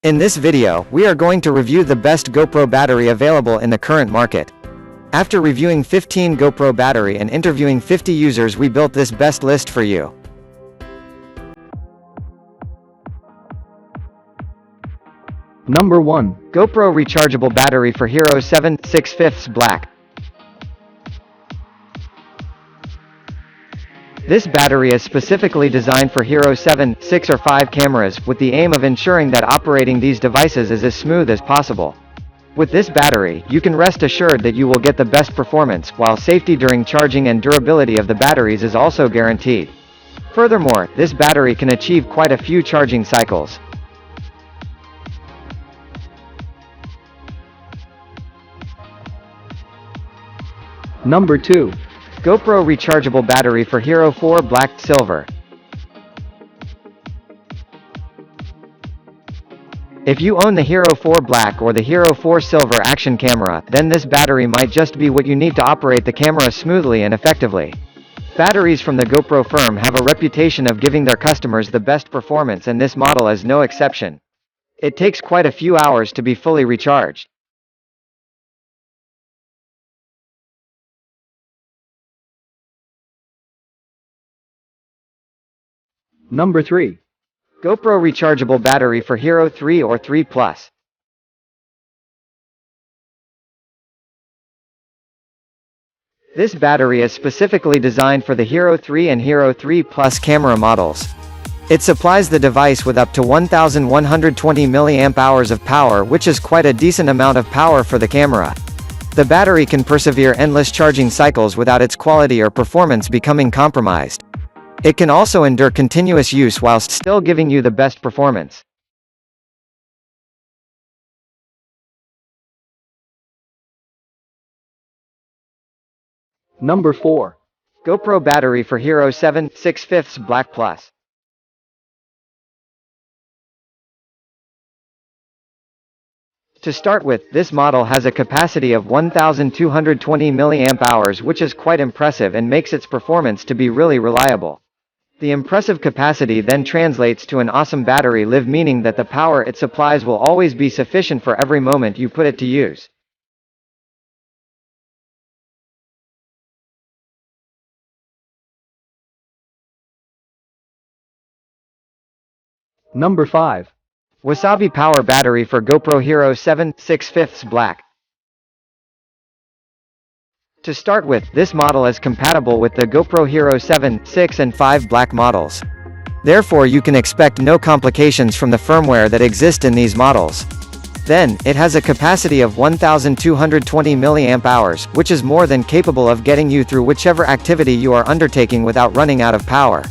In this video, we are going to review the best GoPro battery available in the current market. After reviewing 15 GoPro battery and interviewing 50 users, we built this best list for you. Number 1. GoPro rechargeable battery for Hero 7 6/5 Black. This battery is specifically designed for Hero 7, 6 or 5 cameras, with the aim of ensuring that operating these devices is as smooth as possible. With this battery, you can rest assured that you will get the best performance, while safety during charging and durability of the batteries is also guaranteed. Furthermore, this battery can achieve quite a few charging cycles. Number 2. GoPro rechargeable battery for Hero 4 Black Silver. If you own the Hero 4 Black or the Hero 4 Silver action camera, then this battery might just be what you need to operate the camera smoothly and effectively. Batteries from the GoPro firm have a reputation of giving their customers the best performance, and this model is no exception. It takes quite a few hours to be fully recharged. Number 3. GoPro rechargeable battery for Hero 3 or 3 Plus. This battery is specifically designed for the Hero 3 and Hero 3 Plus camera models. It supplies the device with up to 1120 mAh of power, which is quite a decent amount of power for the camera. The battery can persevere endless charging cycles without its quality or performance becoming compromised. It can also endure continuous use whilst still giving you the best performance. Number 4. GoPro battery for Hero 7 6/5 Black Plus. To start with, this model has a capacity of 1220 mAh, which is quite impressive and makes its performance to be really reliable. The impressive capacity then translates to an awesome battery life, meaning that the power it supplies will always be sufficient for every moment you put it to use. Number 5. Wasabi power battery for GoPro Hero 7 6/5 Black. To start with, this model is compatible with the GoPro Hero 7, 6 and 5 Black models. Therefore, you can expect no complications from the firmware that exist in these models. Then, it has a capacity of 1220 mAh, which is more than capable of getting you through whichever activity you are undertaking without running out of power.